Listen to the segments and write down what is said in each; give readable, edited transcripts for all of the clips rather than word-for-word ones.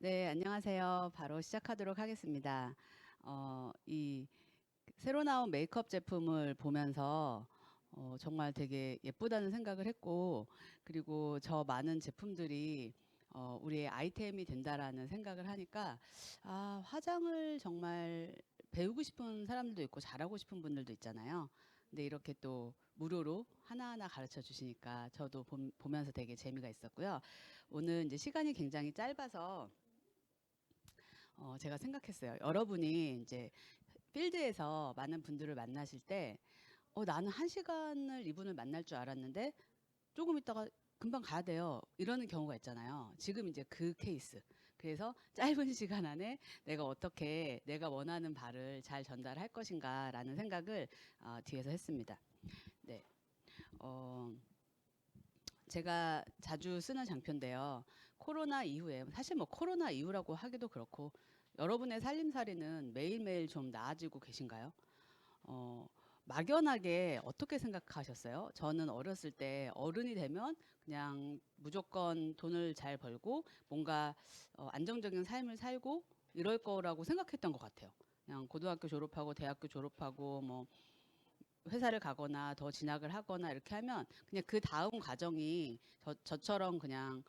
네, 안녕하세요. 바로 시작하도록 하겠습니다. 이 새로 나온 메이크업 제품을 보면서 정말 되게 예쁘다는 생각을 했고, 그리고 저 많은 제품들이 우리의 아이템이 된다라는 생각을 하니까, 화장을 정말 배우고 싶은 사람들도 있고, 잘하고 싶은 분들도 있잖아요. 근데 이렇게 또 무료로 하나하나 가르쳐 주시니까 저도 보면서 되게 재미가 있었고요. 오늘 이제 시간이 굉장히 짧아서 제가 생각했어요. 여러분이 이제 필드에서 많은 분들을 만나실 때, 나는 한 시간을 이분을 만날 줄 알았는데 조금 있다가 금방 가야 돼요. 이러는 경우가 있잖아요. 지금 이제 그 케이스. 그래서 짧은 시간 안에 내가 어떻게 내가 원하는 바를 잘 전달할 것인가라는 생각을 뒤에서 했습니다. 네. 어, 제가 자주 쓰는 장표인데요. 코로나 이후에, 사실 뭐 코로나 이후라고 하기도 그렇고, 여러분의 살림살이는 매일매일 좀 나아지고 계신가요? 어, 막연하게 어떻게 생각하셨어요? 저는 어렸을 때 어른이 되면 그냥 무조건 돈을 잘 벌고 뭔가 안정적인 삶을 살고 이럴 거라고 생각했던 것 같아요. 그냥 고등학교 졸업하고 대학교 졸업하고 뭐 회사를 가거나 더 진학을 하거나 이렇게 하면 그냥 그 다음 과정이 저처럼 그냥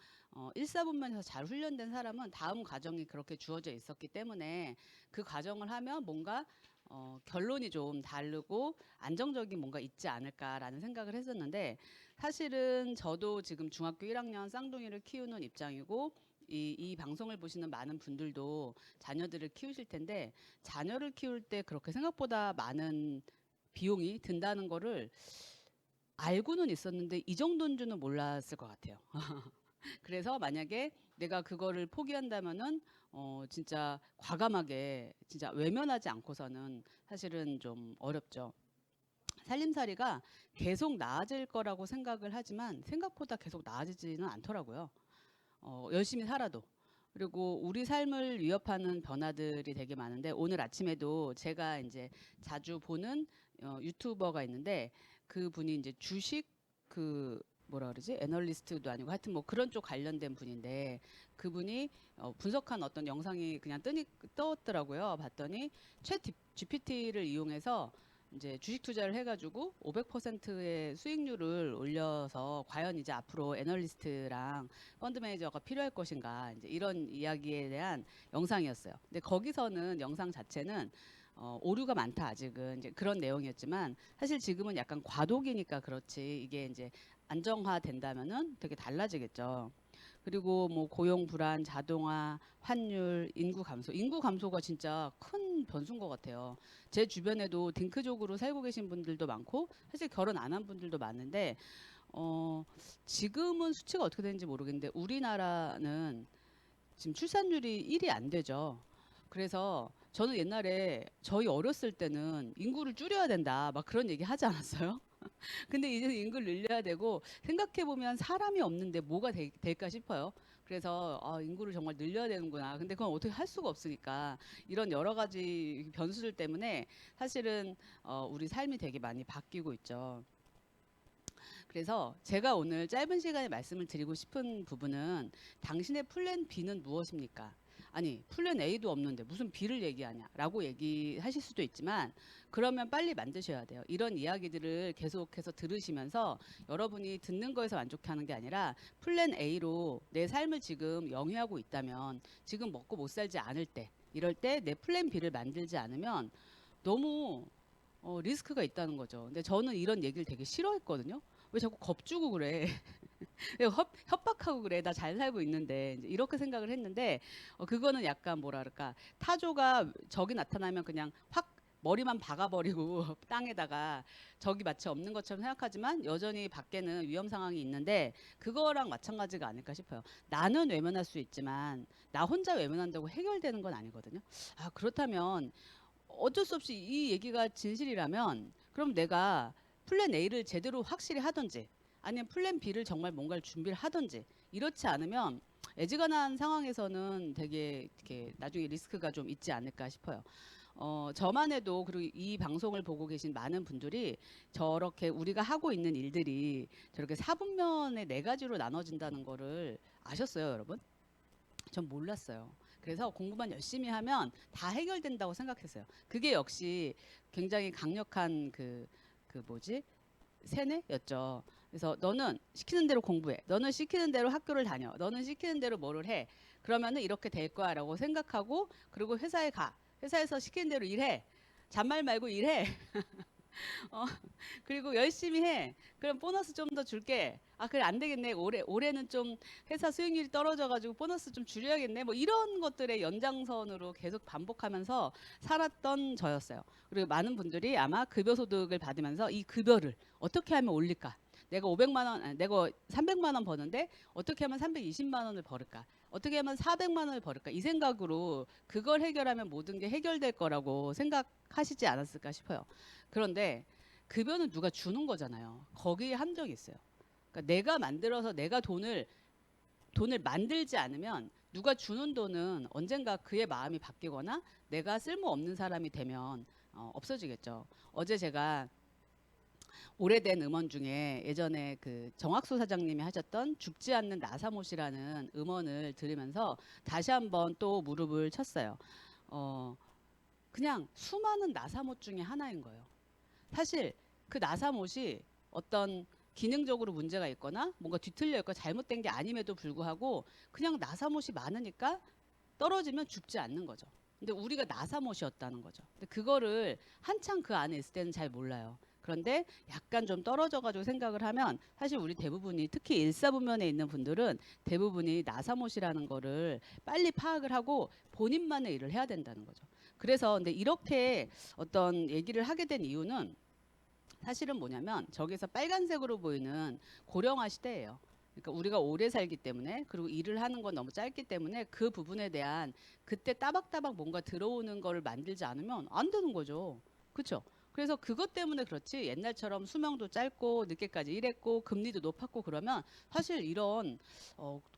일사분면에서 잘 훈련된 사람은 다음 과정이 그렇게 주어져 있었기 때문에 그 과정을 하면 뭔가 결론이 좀 다르고 안정적인 뭔가 있지 않을까라는 생각을 했었는데 사실은 저도 지금 중학교 1학년 쌍둥이를 키우는 입장이고 이 방송을 보시는 많은 분들도 자녀들을 키우실 텐데 자녀를 키울 때 그렇게 생각보다 많은 비용이 든다는 거를 알고는 있었는데 이 정도인 줄은 몰랐을 것 같아요. 그래서 만약에 내가 그거를 포기한다면은 진짜 과감하게 진짜 외면하지 않고서는 사실은 좀 어렵죠. 살림살이가 계속 나아질 거라고 생각을 하지만 생각보다 계속 나아지지는 않더라고요. 열심히 살아도. 그리고 우리 삶을 위협하는 변화들이 되게 많은데 오늘 아침에도 제가 이제 자주 보는 유튜버가 있는데 그분이 이제 주식 그 뭐라 그러지? 애널리스트도 아니고 하여튼 뭐 그런 쪽 관련된 분인데 그분이 분석한 어떤 영상이 그냥 떴더라고요. 봤더니 챗 GPT를 이용해서 이제 주식 투자를 해가지고 500%의 수익률을 올려서 과연 이제 앞으로 애널리스트랑 펀드 매니저가 필요할 것인가 이제 이런 이야기에 대한 영상이었어요. 근데 거기서는 영상 자체는 오류가 많다 아직은 이제 그런 내용이었지만 사실 지금은 약간 과도기니까 그렇지 이게 이제 안정화된다면은 되게 달라지겠죠. 그리고 뭐 고용 불안, 자동화, 환율, 인구 감소. 인구 감소가 진짜 큰 변수인 것 같아요. 제 주변에도 딩크족으로 살고 계신 분들도 많고 사실 결혼 안 한 분들도 많은데 어, 지금은 수치가 어떻게 되는지 모르겠는데 우리나라는 지금 출산율이 1이 안 되죠. 그래서 저는 옛날에 저희 어렸을 때는 인구를 줄여야 된다 막 그런 얘기 하지 않았어요? 근데 이제 인구를 늘려야 되고 생각해 보면 사람이 없는데 뭐가 될까 싶어요. 그래서 인구를 정말 늘려야 되는구나. 근데 그건 어떻게 할 수가 없으니까 이런 여러 가지 변수들 때문에 사실은 우리 삶이 되게 많이 바뀌고 있죠. 그래서 제가 오늘 짧은 시간에 말씀을 드리고 싶은 부분은 당신의 플랜 B는 무엇입니까? 아니, 플랜 A도 없는데 무슨 B를 얘기하냐라고 얘기하실 수도 있지만 그러면 빨리 만드셔야 돼요. 이런 이야기들을 계속해서 들으시면서 여러분이 듣는 거에서 만족하는 게 아니라 플랜 A로 내 삶을 지금 영위하고 있다면 지금 먹고 못 살지 않을 때 이럴 때 내 플랜 B를 만들지 않으면 너무 리스크가 있다는 거죠. 근데 저는 이런 얘기를 되게 싫어했거든요. 왜 자꾸 겁주고 그래? 왜 협박하고 그래? 나 잘 살고 있는데 이제 이렇게 생각을 했는데 그거는 약간 뭐라 그럴까 타조가 적이 나타나면 그냥 확 머리만 박아버리고 땅에다가 적이 마치 없는 것처럼 생각하지만 여전히 밖에는 위험 상황이 있는데 그거랑 마찬가지가 아닐까 싶어요. 나는 외면할 수 있지만 나 혼자 외면한다고 해결되는 건 아니거든요. 그렇다면 어쩔 수 없이 이 얘기가 진실이라면 그럼 내가 플랜 A를 제대로 확실히 하든지 아니면 플랜 B를 정말 뭔가를 준비를 하든지 이렇지 않으면 애지간한 상황에서는 되게 이렇게 나중에 리스크가 좀 있지 않을까 싶어요. 저만 해도 그리고 이 방송을 보고 계신 많은 분들이 저렇게 우리가 하고 있는 일들이 저렇게 사분면의 네 가지로 나눠진다는 거를 아셨어요, 여러분? 전 몰랐어요. 그래서 공부만 열심히 하면 다 해결된다고 생각했어요. 그게 역시 굉장히 강력한 그 뭐지? 세뇌였죠. 그래서 너는 시키는 대로 공부해. 너는 시키는 대로 학교를 다녀. 너는 시키는 대로 뭐를 해. 그러면은 이렇게 될 거야라고 생각하고 그리고 회사에 가. 회사에서 시키는 대로 일해. 잔말 말고 일해. 어, 그리고 열심히 해. 그럼 보너스 좀 더 줄게. 아, 그래, 안 되겠네. 올해는 좀 회사 수익률이 떨어져가지고 보너스 좀 줄여야겠네. 뭐 이런 것들의 연장선으로 계속 반복하면서 살았던 저였어요. 그리고 많은 분들이 아마 급여소득을 받으면서 이 급여를 어떻게 하면 올릴까? 내가 500만 원, 아니, 내가 300만 원 버는데 어떻게 하면 320만 원을 벌을까? 어떻게 하면 400만 원을 벌을까? 이 생각으로 그걸 해결하면 모든 게 해결될 거라고 생각하시지 않았을까 싶어요. 그런데 급여는 누가 주는 거잖아요. 거기에 함정이 있어요. 그러니까 내가 만들어서 내가 돈을 만들지 않으면 누가 주는 돈은 언젠가 그의 마음이 바뀌거나 내가 쓸모없는 사람이 되면 없어지겠죠. 어제 제가 오래된 음원 중에 예전에 그 정학수 사장님이 하셨던 죽지 않는 나사못이라는 음원을 들으면서 다시 한번 또 무릎을 쳤어요. 그냥 수많은 나사못 중에 하나인 거예요. 사실 그 나사못이 어떤 기능적으로 문제가 있거나 뭔가 뒤틀려 있거나 잘못된 게 아님에도 불구하고 그냥 나사못이 많으니까 떨어지면 죽지 않는 거죠. 근데 우리가 나사못이었다는 거죠. 근데 그거를 한창 그 안에 있을 때는 잘 몰라요. 그런데 약간 좀 떨어져가지고 생각을 하면 사실 우리 대부분이 특히 일사분면에 있는 분들은 대부분이 나사못이라는 거를 빨리 파악을 하고 본인만의 일을 해야 된다는 거죠. 그래서 근데 이렇게 어떤 얘기를 하게 된 이유는 사실은 뭐냐면 저기서 빨간색으로 보이는 고령화 시대예요. 그러니까 우리가 오래 살기 때문에 그리고 일을 하는 건 너무 짧기 때문에 그 부분에 대한 그때 따박따박 뭔가 들어오는 거를 만들지 않으면 안 되는 거죠. 그렇죠? 그래서 그것 때문에 그렇지 옛날처럼 수명도 짧고 늦게까지 일했고 금리도 높았고 그러면 사실 이런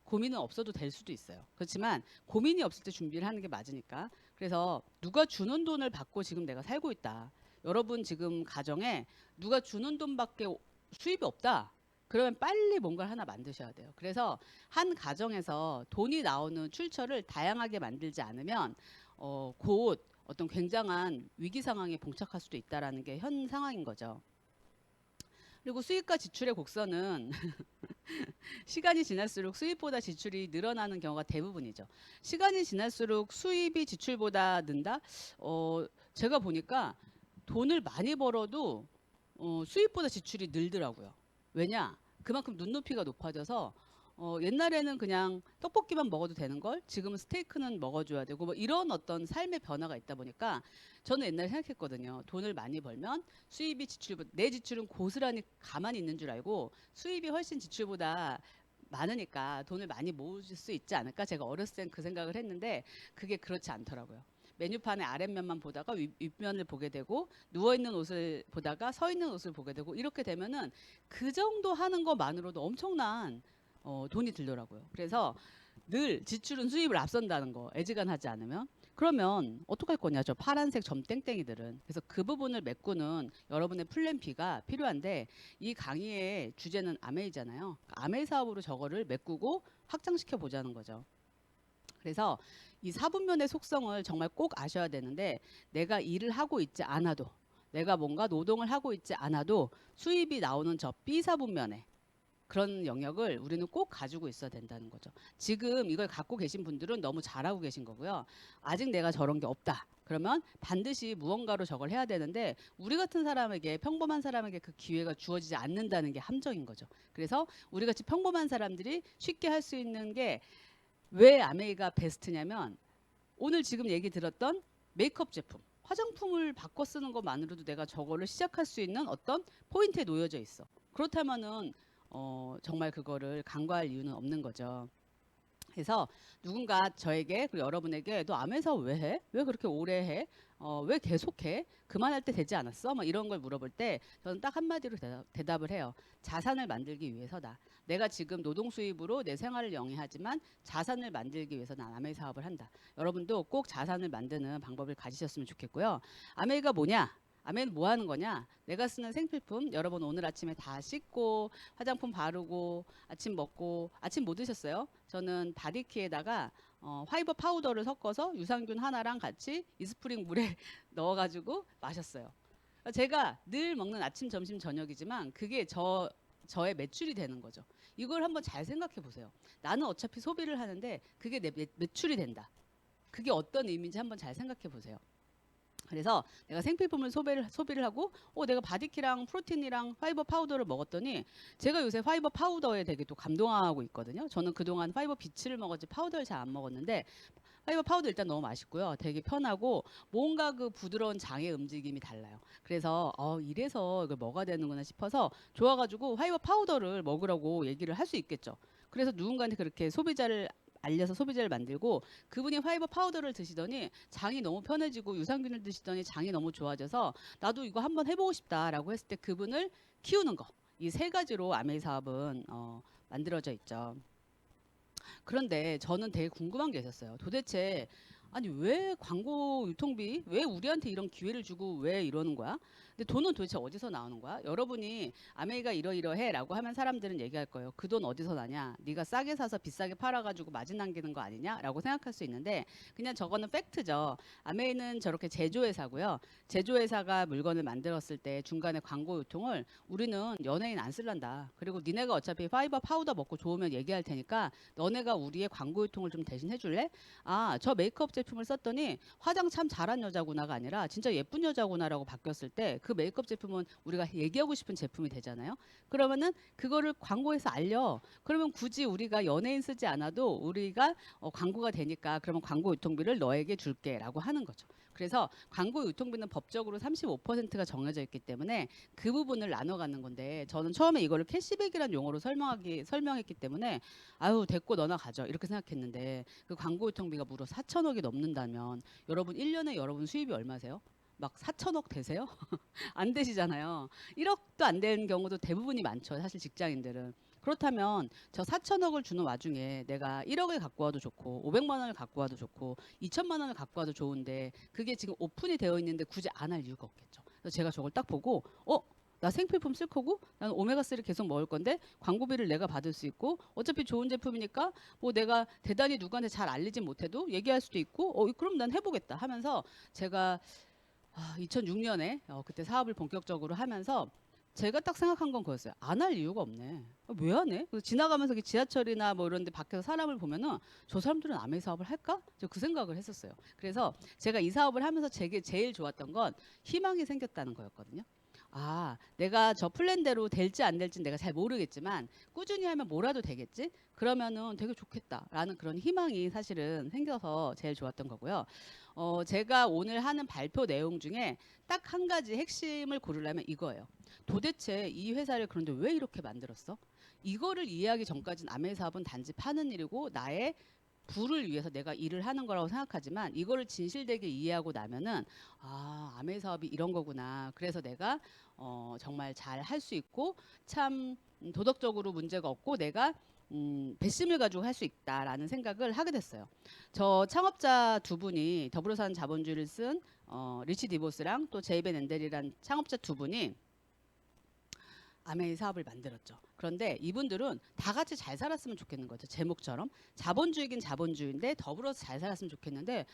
고민은 없어도 될 수도 있어요. 그렇지만 고민이 없을 때 준비를 하는 게 맞으니까. 그래서 누가 주는 돈을 받고 지금 내가 살고 있다. 여러분 지금 가정에 누가 주는 돈밖에 수입이 없다. 그러면 빨리 뭔가를 하나 만드셔야 돼요. 그래서 한 가정에서 돈이 나오는 출처를 다양하게 만들지 않으면 곧 어떤 굉장한 위기 상황에 봉착할 수도 있다라는 게 현 상황인 거죠. 그리고 수입과 지출의 곡선은 시간이 지날수록 수입보다 지출이 늘어나는 경우가 대부분이죠. 시간이 지날수록 수입이 지출보다 는다? 제가 보니까 돈을 많이 벌어도 수입보다 지출이 늘더라고요. 왜냐? 그만큼 눈높이가 높아져서 옛날에는 그냥 떡볶이만 먹어도 되는 걸 지금은 스테이크는 먹어줘야 되고 뭐 이런 어떤 삶의 변화가 있다 보니까 저는 옛날에 생각했거든요. 돈을 많이 벌면 수입이 지출보다 내 지출은 고스란히 가만히 있는 줄 알고 수입이 훨씬 지출보다 많으니까 돈을 많이 모을 수 있지 않을까? 제가 어렸을 땐 그 생각을 했는데 그게 그렇지 않더라고요. 메뉴판의 아랫면만 보다가 윗면을 보게 되고 누워있는 옷을 보다가 서있는 옷을 보게 되고 이렇게 되면은 그 정도 하는 것만으로도 엄청난 돈이 들더라고요. 그래서 늘 지출은 수입을 앞선다는 거 애지간하지 않으면 그러면 어떡할 거냐 저 파란색 점땡땡이들은. 그래서 그 부분을 메꾸는 여러분의 플랜 B가 필요한데 이 강의의 주제는 아메이잖아요. 아메이 사업으로 저거를 메꾸고 확장시켜 보자는 거죠. 그래서 이 사분면의 속성을 정말 꼭 아셔야 되는데 내가 일을 하고 있지 않아도 내가 뭔가 노동을 하고 있지 않아도 수입이 나오는 저 B사분면에 그런 영역을 우리는 꼭 가지고 있어야 된다는 거죠. 지금 이걸 갖고 계신 분들은 너무 잘하고 계신 거고요. 아직 내가 저런 게 없다. 그러면 반드시 무언가로 저걸 해야 되는데 우리 같은 사람에게 평범한 사람에게 그 기회가 주어지지 않는다는 게 함정인 거죠. 그래서 우리 같이 평범한 사람들이 쉽게 할 수 있는 게 왜 아메이가 베스트냐면 오늘 지금 얘기 들었던 메이크업 제품, 화장품을 바꿔 쓰는 것만으로도 내가 저거를 시작할 수 있는 어떤 포인트에 놓여져 있어. 그렇다면은 정말 그거를 간과할 이유는 없는 거죠. 그래서 누군가 저에게 그리고 여러분에게 너 암에서 왜 해? 왜 그렇게 오래 해? 왜 계속해? 그만할 때 되지 않았어? 뭐 이런 걸 물어볼 때 저는 딱 한마디로 대답을 해요. 자산을 만들기 위해서다. 내가 지금 노동 수입으로 내 생활을 영위하지만 자산을 만들기 위해서 난 아메이 사업을 한다. 여러분도 꼭 자산을 만드는 방법을 가지셨으면 좋겠고요. 아메이가 뭐냐? 아메이는 뭐 하는 거냐? 내가 쓰는 생필품 여러분 오늘 아침에 다 씻고 화장품 바르고 아침 먹고 아침 뭐 드셨어요? 저는 바디키에다가 화이버 파우더를 섞어서 유산균 하나랑 같이 이스프링 물에 넣어가지고 마셨어요. 제가 늘 먹는 아침, 점심, 저녁이지만 그게 저의 매출이 되는 거죠. 이걸 한번 잘 생각해 보세요. 나는 어차피 소비를 하는데 그게 내 매출이 된다. 그게 어떤 의미인지 한번 잘 생각해 보세요. 그래서 내가 생필품을 소비를 하고 내가 바디키랑 프로틴이랑 파이버 파우더를 먹었더니 제가 요새 파이버 파우더에 되게 또 감동하고 있거든요. 저는 그동안 파이버 비치를 먹었지 파우더를 잘 안 먹었는데 파이버 파우더 일단 너무 맛있고요. 되게 편하고 뭔가 그 부드러운 장의 움직임이 달라요. 그래서 이래서 이걸 먹어야 되는구나 싶어서 좋아가지고 파이버 파우더를 먹으라고 얘기를 할 수 있겠죠. 그래서 누군가한테 그렇게 소비자를 알려서 소비자를 만들고 그분이 파이버 파우더를 드시더니 장이 너무 편해지고 유산균을 드시더니 장이 너무 좋아져서 나도 이거 한번 해보고 싶다라고 했을 때 그분을 키우는 거. 이 세 가지로 아메이 사업은 만들어져 있죠. 그런데 저는 되게 궁금한 게 있었어요. 도대체 아니 왜 광고 유통비 왜 우리한테 이런 기회를 주고 왜 이러는 거야? 근데 돈은 도대체 어디서 나오는 거야? 여러분이 아메이가 이러이러해라고 하면 사람들은 얘기할 거예요. 그 돈 어디서 나냐? 네가 싸게 사서 비싸게 팔아가지고 마진 남기는 거 아니냐라고 생각할 수 있는데 그냥 저거는 팩트죠. 아메이는 저렇게 제조회사고요. 제조회사가 물건을 만들었을 때 중간에 광고 유통을 우리는 연예인 안 쓸란다. 그리고 니네가 어차피 파이버 파우더 먹고 좋으면 얘기할 테니까 너네가 우리의 광고 유통을 좀 대신 해줄래? 저 메이크업 제품을 썼더니 화장 참 잘한 여자구나가 아니라 진짜 예쁜 여자구나라고 바뀌었을 때 그 메이크업 제품은 우리가 얘기하고 싶은 제품이 되잖아요. 그러면은 그거를 광고에서 알려. 그러면 굳이 우리가 연예인 쓰지 않아도 우리가 광고가 되니까 그러면 광고 유통비를 너에게 줄게라고 하는 거죠. 그래서 광고 유통비는 법적으로 35%가 정해져 있기 때문에 그 부분을 나눠 갖는 건데 저는 처음에 이거를 캐시백이라는 용어로 설명했기 때문에 아유 됐고 너나 가져 이렇게 생각했는데 그 광고 유통비가 무려 4천억이 넘는다면 여러분 1년에 여러분 수입이 얼마세요? 막 4천억 되세요? 안 되시잖아요. 1억도 안 되는 경우도 대부분이 많죠. 사실 직장인들은. 그렇다면 저 4천억을 주는 와중에 내가 1억을 갖고 와도 좋고 500만 원을 갖고 와도 좋고 2천만 원을 갖고 와도 좋은데 그게 지금 오픈이 되어 있는데 굳이 안 할 이유가 없겠죠. 그래서 제가 저걸 딱 보고 나 생필품 쓸 거고 나는 오메가3를 계속 먹을 건데 광고비를 내가 받을 수 있고 어차피 좋은 제품이니까 뭐 내가 대단히 누구한테 잘 알리진 못해도 얘기할 수도 있고 그럼 난 해보겠다 하면서 제가 2006년에 그때 사업을 본격적으로 하면서 제가 딱 생각한 건 그거였어요. 안 할 이유가 없네. 왜 안 해? 그래서 지나가면서 지하철이나 뭐 이런 데 밖에서 사람을 보면은 저 사람들은 아메이 사업을 할까? 저 그 생각을 했었어요. 그래서 제가 이 사업을 하면서 제일 좋았던 건 희망이 생겼다는 거였거든요. 내가 저 플랜대로 될지 안 될지 내가 잘 모르겠지만 꾸준히 하면 뭐라도 되겠지? 그러면은 되게 좋겠다라는 그런 희망이 사실은 생겨서 제일 좋았던 거고요. 제가 오늘 하는 발표 내용 중에 딱 한 가지 핵심을 고르려면 이거예요. 도대체 이 회사를 그런데 왜 이렇게 만들었어? 이거를 이해하기 전까지는 아메 사업은 단지 파는 일이고 나의 부를 위해서 내가 일을 하는 거라고 생각하지만 이거를 진실되게 이해하고 나면은 아메 사업이 이런 거구나. 그래서 내가 정말 잘 할 수 있고 참 도덕적으로 문제가 없고 내가 배심을 가지고 할 수 있다라는 생각을 하게 됐어요. 저 창업자 두 분이 더불어사는 자본주의를 쓴 리치 디보스랑 또 제이벤 앤델이란 창업자 두 분이 아메이 사업을 만들었죠. 그런데 이분들은 다 같이 잘 살았으면 좋겠는 거죠. 제목처럼 자본주의긴 자본주의인데 더불어서 잘 살았으면 좋겠는데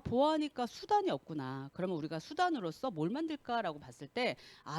보아하니까 수단이 없구나. 그러면 우리가 수단으로서 뭘 만들까라고 봤을 때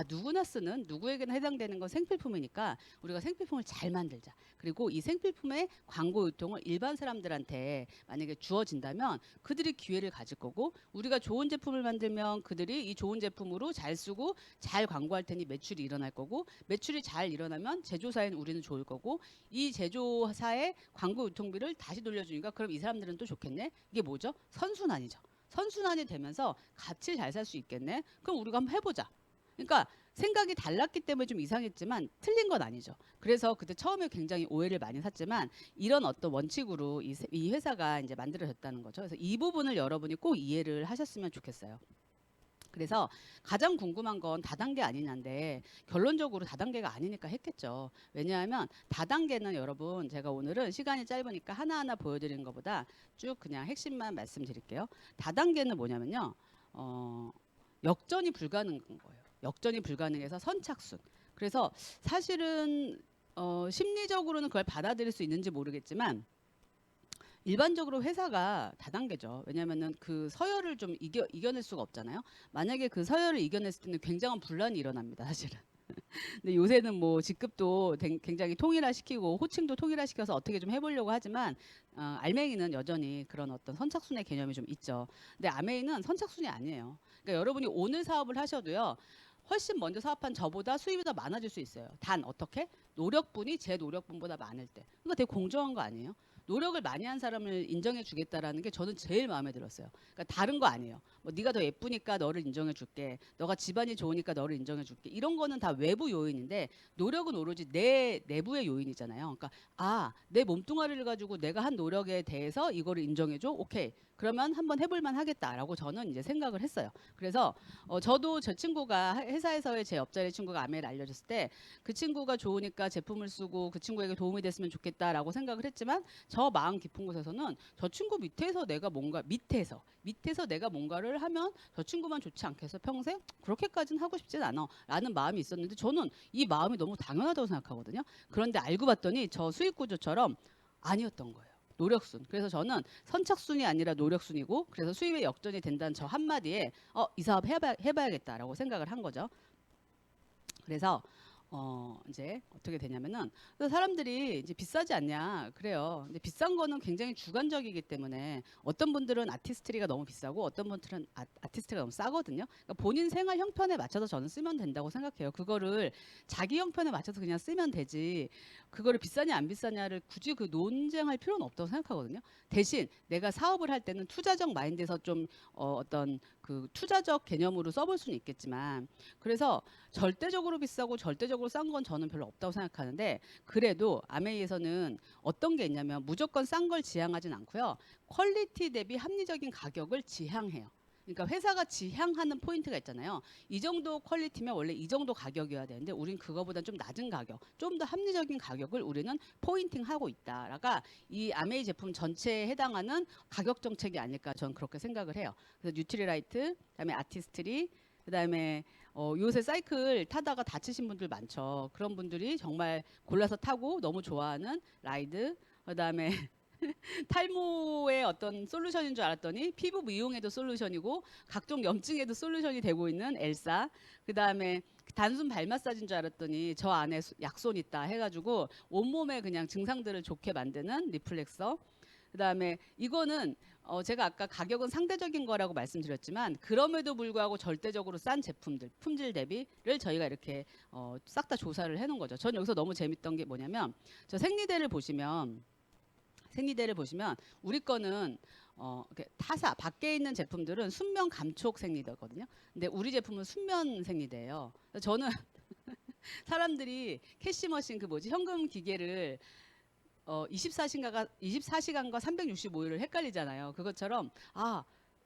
누구나 쓰는 누구에게나 해당되는 건 생필품이니까 우리가 생필품을 잘 만들자. 그리고 이 생필품의 광고 유통을 일반 사람들한테 만약에 주어진다면 그들이 기회를 가질 거고 우리가 좋은 제품을 만들면 그들이 이 좋은 제품으로 잘 쓰고 잘 광고할 테니 매출이 일어날 거고 매출이 잘 일어나면 제조사인 우리는 좋을 거고 이 제조사의 광고 유통비를 다시 돌려주니까 그럼 이 사람들은 또 좋겠네. 이게 뭐죠? 선순환이죠. 선순환이 되면서 같이 잘 살 수 있겠네. 그럼 우리가 한번 해보자. 그러니까 생각이 달랐기 때문에 좀 이상했지만 틀린 건 아니죠. 그래서 그때 처음에 굉장히 오해를 많이 샀지만 이런 어떤 원칙으로 이 회사가 이제 만들어졌다는 거죠. 그래서 이 부분을 여러분이 꼭 이해를 하셨으면 좋겠어요. 그래서 가장 궁금한 건 다단계 아니냐인데 결론적으로 다단계가 아니니까 했겠죠. 왜냐하면 다단계는 여러분 제가 오늘은 시간이 짧으니까 하나하나 보여드리는 것보다 쭉 그냥 핵심만 말씀드릴게요. 다단계는 뭐냐면요. 역전이 불가능한 거예요. 역전이 불가능해서 선착순. 그래서 사실은 심리적으로는 그걸 받아들일 수 있는지 모르겠지만 일반적으로 회사가 다단계죠. 왜냐면은 그 서열을 좀 이겨낼 수가 없잖아요. 만약에 그 서열을 이겨냈을 때는 굉장한 분란이 일어납니다, 사실은. 근데 요새는 뭐 직급도 굉장히 통일화시키고 호칭도 통일화시켜서 어떻게 좀 해보려고 하지만 알맹이는 여전히 그런 어떤 선착순의 개념이 좀 있죠. 근데 아메이는 선착순이 아니에요. 그러니까 여러분이 오늘 사업을 하셔도요. 훨씬 먼저 사업한 저보다 수입이 더 많아질 수 있어요. 단 어떻게? 노력분이 제 노력분보다 많을 때. 그러니까 되게 공정한 거 아니에요? 노력을 많이 한 사람을 인정해 주겠다라는 게 저는 제일 마음에 들었어요. 그러니까 다른 거 아니에요. 뭐 네가 더 예쁘니까 너를 인정해 줄게. 너가 집안이 좋으니까 너를 인정해 줄게. 이런 거는 다 외부 요인인데 노력은 오로지 내 내부의 요인이잖아요. 그러니까 내 몸뚱아리를 가지고 내가 한 노력에 대해서 이거를 인정해 줘. 오케이. 그러면 한번 해볼 만 하겠다라고 저는 이제 생각을 했어요. 그래서 저도 저 친구가 회사에서의 제 옆자리 친구가 아메를 알려줬을 때 그 친구가 좋으니까 제품을 쓰고 그 친구에게 도움이 됐으면 좋겠다라고 생각을 했지만 저 마음 깊은 곳에서는 저 친구 밑에서 내가 뭔가 밑에서 내가 뭔가를 하면 저 친구만 좋지 않겠어 평생 그렇게까지는 하고 싶진 않아 라는 마음이 있었는데 저는 이 마음이 너무 당연하다고 생각하거든요. 그런데 알고 봤더니 저 수익 구조처럼 아니었던 거예요. 노력순. 그래서 저는 선착순이 아니라 노력순이고 그래서 수입의 역전이 된다는 저 한마디에 이 사업 해봐야겠다라고 생각을 한 거죠. 그래서 이제 어떻게 되냐면은 그래서 사람들이 이제 비싸지 않냐 그래요. 근데 비싼 거는 굉장히 주관적이기 때문에 어떤 분들은 아티스트리가 너무 비싸고 어떤 분들은 아티스트가 너무 싸거든요. 그러니까 본인 생활 형편에 맞춰서 저는 쓰면 된다고 생각해요. 그거를 자기 형편에 맞춰서 그냥 쓰면 되지. 그거를 비싸냐 안 비싸냐를 굳이 그 논쟁할 필요는 없다고 생각하거든요. 대신 내가 사업을 할 때는 투자적 마인드에서 좀 어떤 그 투자적 개념으로 써볼 수는 있겠지만 그래서 절대적으로 비싸고 절대적으로 싼 건 저는 별로 없다고 생각하는데 그래도 아메이에서는 어떤 게 있냐면 무조건 싼 걸 지향하진 않고요. 퀄리티 대비 합리적인 가격을 지향해요. 그러니까 회사가 지향하는 포인트가 있잖아요. 이 정도 퀄리티면 원래 이 정도 가격이어야 되는데 우린 그거보다 좀 낮은 가격, 좀 더 합리적인 가격을 우리는 포인팅하고 있다라가 이 아메이 제품 전체에 해당하는 가격 정책이 아닐까 저는 그렇게 생각을 해요. 그래서 뉴트리라이트, 그다음에 아티스트리, 그다음에 요새 사이클 타다가 다치신 분들 많죠. 그런 분들이 정말 골라서 타고 너무 좋아하는 라이드, 그다음에 탈모의 어떤 솔루션인 줄 알았더니 피부 미용에도 솔루션이고 각종 염증에도 솔루션이 되고 있는 엘사. 그다음에 단순 발 마사지인 줄 알았더니 저 안에 약손 있다 해가지고 온몸에 그냥 증상들을 좋게 만드는 리플렉서. 그다음에 이거는 제가 아까 가격은 상대적인 거라고 말씀드렸지만 그럼에도 불구하고 절대적으로 싼 제품들 품질 대비를 저희가 이렇게 싹 다 조사를 해놓은 거죠. 전 여기서 너무 재밌던 게 뭐냐면 저 생리대를 보시면 우리 거는 이렇게 타사 밖에 있는 제품들은 순면 감촉 생리대거든요. 근데 우리 제품은 순면 생리대예요. 저는 사람들이 캐시머신 그 뭐지 현금 기계를 24시간과 365일을 헷갈리잖아요. 그것처럼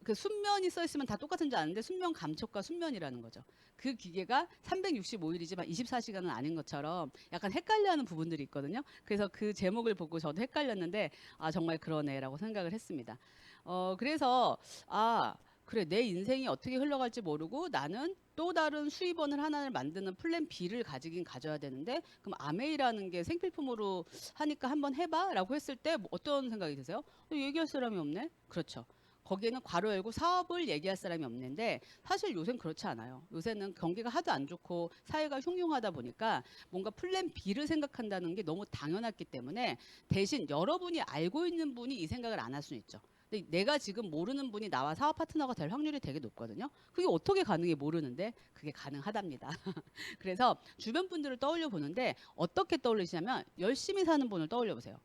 그 순면이 써 있으면 다 똑같은 줄 아는데 순면 감촉과 순면이라는 거죠. 그 기계가 365일이지만 24시간은 아닌 것처럼 약간 헷갈려하는 부분들이 있거든요. 그래서 그 제목을 보고 저도 헷갈렸는데 정말 그러네라고 생각을 했습니다. 그래서 그래 내 인생이 어떻게 흘러갈지 모르고 나는 또 다른 수입원을 하나를 만드는 플랜 B를 가져야 되는데 그럼 아메이라는 게 생필품으로 하니까 한번 해봐라고 했을 때 어떤 생각이 드세요? 얘기할 사람이 없네. 그렇죠. 거기에는 괄호 열고 사업을 얘기할 사람이 없는데 사실 요새는 그렇지 않아요. 요새는 경기가 하도 안 좋고 사회가 흉흉하다 보니까 뭔가 플랜 B를 생각한다는 게 너무 당연했기 때문에 대신 여러분이 알고 있는 분이 이 생각을 안 할 수는 있죠. 근데 내가 지금 모르는 분이 나와 사업 파트너가 될 확률이 되게 높거든요. 그게 어떻게 가능해 모르는데 그게 가능하답니다. 그래서 주변 분들을 떠올려 보는데 어떻게 떠올리시냐면 열심히 사는 분을 떠올려 보세요.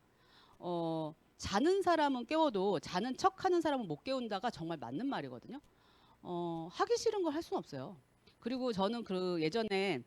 자는 사람은 깨워도 자는 척하는 사람은 못 깨운다가 정말 맞는 말이거든요. 하기 싫은 걸 할 수는 없어요. 그리고 저는 그 예전에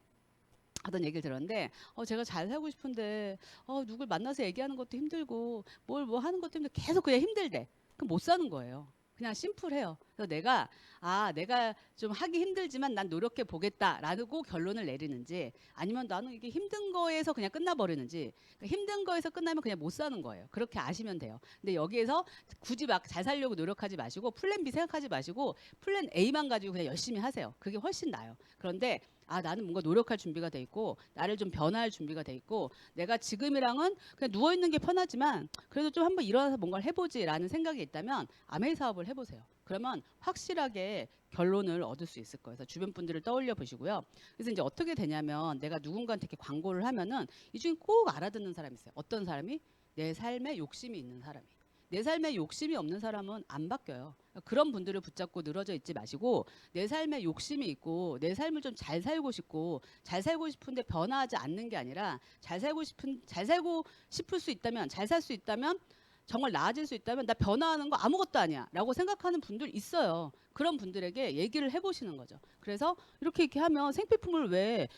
하던 얘기를 들었는데 제가 잘 살고 싶은데 누굴 만나서 얘기하는 것도 힘들고 뭘 뭐 하는 것도 힘들고 계속 그냥 힘들대. 그럼 못 사는 거예요. 그냥 심플해요. 그래서 내가 좀 하기 힘들지만 난 노력해 보겠다라고 결론을 내리는지, 아니면 나는 이게 힘든 거에서 그냥 끝나버리는지. 그러니까 힘든 거에서 끝나면 그냥 못 사는 거예요. 그렇게 아시면 돼요. 근데 여기에서 굳이 막 잘 살려고 노력하지 마시고 플랜 B 생각하지 마시고 플랜 A만 가지고 그냥 열심히 하세요. 그게 훨씬 나아요. 그런데 나는 뭔가 노력할 준비가 돼 있고 나를 좀 변화할 준비가 돼 있고 내가 지금이랑은 그냥 누워 있는 게 편하지만 그래도 좀 한번 일어나서 뭔가를 해보지라는 생각이 있다면 아메이 사업을 해보세요. 그러면 확실하게 결론을 얻을 수 있을 거예요. 그래서 주변 분들을 떠올려 보시고요. 그래서 이제 어떻게 되냐면 내가 누군가한테 이렇게 광고를 하면은 이 중에 꼭 알아듣는 사람이 있어요. 어떤 사람이? 내 삶에 욕심이 있는 사람이. 내 삶에 욕심이 없는 사람은 안 바뀌어요. 그런 분들을 붙잡고 늘어져 있지 마시고 내 삶에 욕심이 있고 내 삶을 좀 잘 살고 싶고 잘 살고 싶은데 변화하지 않는 게 아니라 잘 살고 싶을 수 있다면 잘 살 수 있다면 정말 나아질 수 있다면 나 변화하는 거 아무것도 아니야 라고 생각하는 분들 있어요. 그런 분들에게 얘기를 해보시는 거죠. 그래서 이렇게 하면 생필품을 왜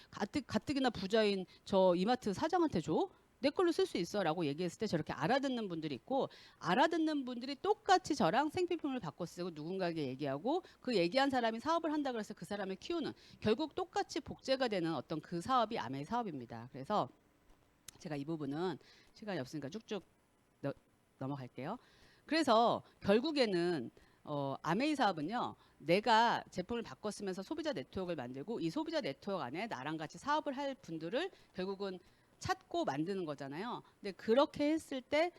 가뜩이나 부자인 저 이마트 사장한테 줘? 내 걸로 쓸 수 있어 라고 얘기했을 때 저렇게 알아듣는 분들이 있고, 알아듣는 분들이 똑같이 저랑 생필품을 바꿔 쓰고 누군가에게 얘기하고 그 얘기한 사람이 사업을 한다 그래서 그 사람을 키우는, 결국 똑같이 복제가 되는 어떤 그 사업이 아메이 사업입니다. 그래서 제가 이 부분은 시간이 없으니까 쭉쭉 넘어갈게요. 그래서 결국에는 아메이 사업은요. 내가 제품을 바꿔 쓰면서 소비자 네트워크를 만들고 이 소비자 네트워크 안에 나랑 같이 사업을 할 분들을 결국은 찾고 만드는 거잖아요. 근데 그렇게 했을 때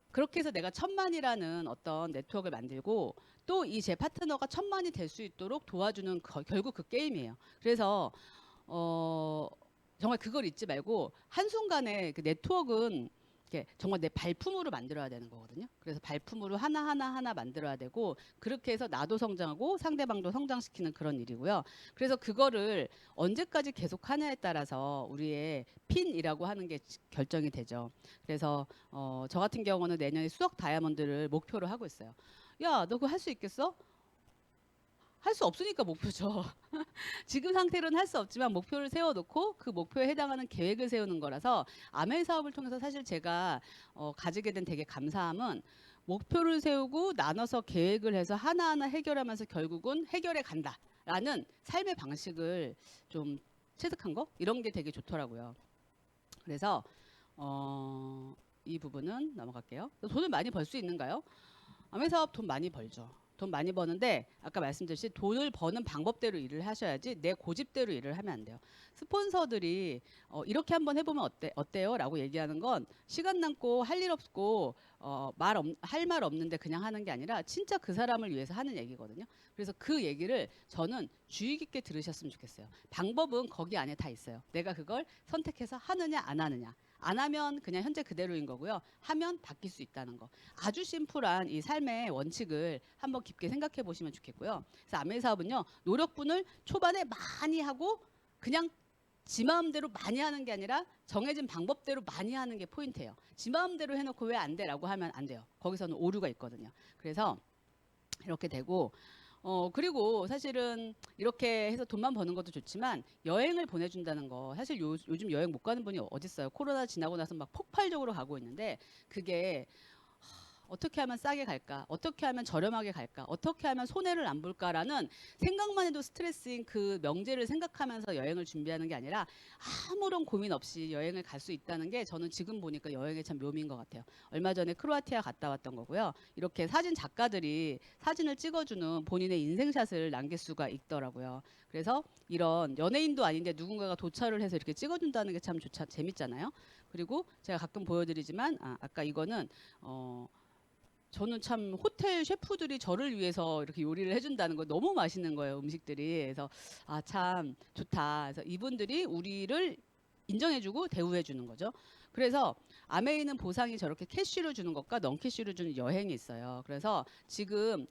그렇게 해서 내가 1000만이라는 어떤 네트워크를 만들고 또 이 제 파트너가 1000만이 될 수 있도록 도와주는 결국 그 게임이에요. 그래서 정말 그걸 잊지 말고 한순간에 그 네트워크는 이렇게 정말 내 발품으로 만들어야 되는 거거든요. 그래서 발품으로 하나 만들어야 되고 그렇게 해서 나도 성장하고 상대방도 성장시키는 그런 일이고요. 그래서 그거를 언제까지 계속 하냐에 따라서 우리의 핀이라고 하는 게 결정이 되죠. 그래서 저 같은 경우는 내년에 수석 다이아몬드를 목표로 하고 있어요. 야, 너 그거 할 수 있겠어? 할 수 없으니까 목표죠. 지금 상태로는 할 수 없지만 목표를 세워놓고 그 목표에 해당하는 계획을 세우는 거라서 아멘 사업을 통해서 사실 제가 가지게 된 되게 감사함은 목표를 세우고 나눠서 계획을 해서 하나하나 해결하면서 결국은 해결해 간다라는 삶의 방식을 좀 체득한 거 이런 게 되게 좋더라고요. 그래서 이 부분은 넘어갈게요. 돈을 많이 벌 수 있는가요? 아멘 사업 돈 많이 벌죠. 돈 많이 버는데 아까 말씀드렸듯이 돈을 버는 방법대로 일을 하셔야지 내 고집대로 일을 하면 안 돼요. 스폰서들이 이렇게 한번 해보면 어때요? 라고 얘기하는 건 시간 남고 할 일 없고 할 말 없는데 그냥 하는 게 아니라 진짜 그 사람을 위해서 하는 얘기거든요. 그래서 그 얘기를 저는 주의 깊게 들으셨으면 좋겠어요. 방법은 거기 안에 다 있어요. 내가 그걸 선택해서 하느냐 안 하느냐. 안 하면 그냥 현재 그대로인 거고요. 하면 바뀔 수 있다는 거. 아주 심플한 이 삶의 원칙을 한번 깊게 생각해 보시면 좋겠고요. 그래서 아메 사업은요. 노력분을 초반에 많이 하고 그냥 지 마음대로 많이 하는 게 아니라 정해진 방법대로 많이 하는 게 포인트예요. 지 마음대로 해놓고 왜 안 돼? 라고 하면 안 돼요. 거기서는 오류가 있거든요. 그래서 이렇게 되고 그리고 사실은 이렇게 해서 돈만 버는 것도 좋지만 여행을 보내준다는 거 사실 요즘 여행 못 가는 분이 어딨어요. 코로나 지나고 나서 막 폭발적으로 가고 있는데 그게 어떻게 하면 싸게 갈까? 어떻게 하면 저렴하게 갈까? 어떻게 하면 손해를 안 볼까라는 생각만 해도 스트레스인 그 명제를 생각하면서 여행을 준비하는 게 아니라 아무런 고민 없이 여행을 갈 수 있다는 게 저는 지금 보니까 여행의 참 묘미인 것 같아요. 얼마 전에 크로아티아 갔다 왔던 거고요. 이렇게 사진 작가들이 사진을 찍어주는 본인의 인생샷을 남길 수가 있더라고요. 그래서 이런 연예인도 아닌데 누군가가 도착을 해서 이렇게 찍어준다는 게 참 재밌잖아요. 그리고 제가 가끔 보여드리지만 아까 이거는 저는 참 호텔 셰프들이 저를 위해서 이렇게 요리를 해준다는 거 너무 맛있는 거예요, 음식들이. 그래서 참 좋다. 그래서 이분들이 우리를 인정해주고 대우해주는 거죠. 그래서 아메이는 보상이 저렇게 캐시로 주는 것과 넌캐시로 주는 여행이 있어요. 그래서 지금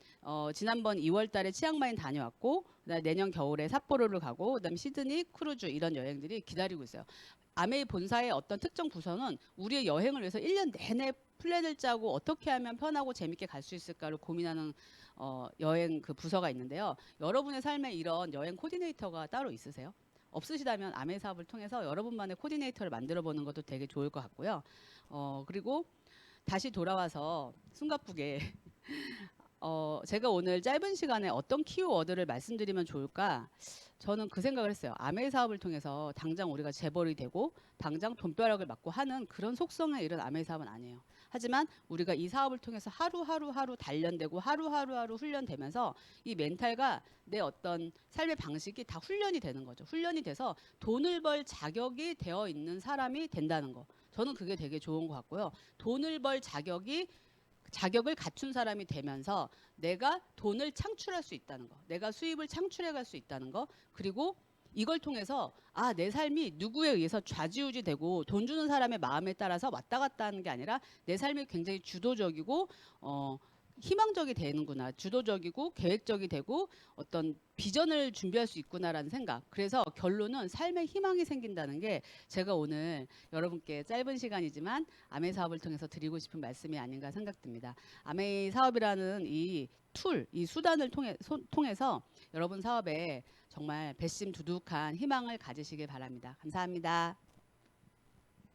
지난번 2월달에 치앙마이 다녀왔고 그다음에 내년 겨울에 삿포로를 가고 그다음에 시드니 크루즈 이런 여행들이 기다리고 있어요. 아메이 본사의 어떤 특정 부서는 우리의 여행을 위해서 1년 내내 플랜을 짜고 어떻게 하면 편하고 재밌게 갈 수 있을까를 고민하는 여행 그 부서가 있는데요. 여러분의 삶에 이런 여행 코디네이터가 따로 있으세요? 없으시다면 아메 사업을 통해서 여러분만의 코디네이터를 만들어 보는 것도 되게 좋을 것 같고요. 그리고 다시 돌아와서 숨가쁘게 제가 오늘 짧은 시간에 어떤 키워드를 말씀드리면 좋을까? 저는 그 생각을 했어요. 아메이 사업을 통해서 당장 우리가 재벌이 되고 당장 돈벼락을 맞고 하는 그런 속성의 이런 아메이 사업은 아니에요. 하지만 우리가 이 사업을 통해서 하루 단련되고 하루 훈련되면서 이 멘탈과 내 어떤 삶의 방식이 다 훈련이 되는 거죠. 훈련이 돼서 돈을 벌 자격이 되어 있는 사람이 된다는 거. 저는 그게 되게 좋은 것 같고요. 돈을 벌 자격을 갖춘 사람이 되면서 내가 돈을 창출할 수 있다는 거, 내가 수입을 창출해 갈 수 있다는 거, 그리고 이걸 통해서 내 삶이 누구에 의해서 좌지우지되고 돈 주는 사람의 마음에 따라서 왔다 갔다 하는 게 아니라 내 삶이 굉장히 주도적이고 희망적이 되는구나, 주도적이고 계획적이 되고 어떤 비전을 준비할 수 있구나라는 생각. 그래서 결론은 삶에 희망이 생긴다는 게 제가 오늘 여러분께 짧은 시간이지만 아메이 사업을 통해서 드리고 싶은 말씀이 아닌가 생각됩니다. 아메이 사업이라는 이 수단을 통해서 여러분 사업에 정말 배심 두둑한 희망을 가지시길 바랍니다. 감사합니다.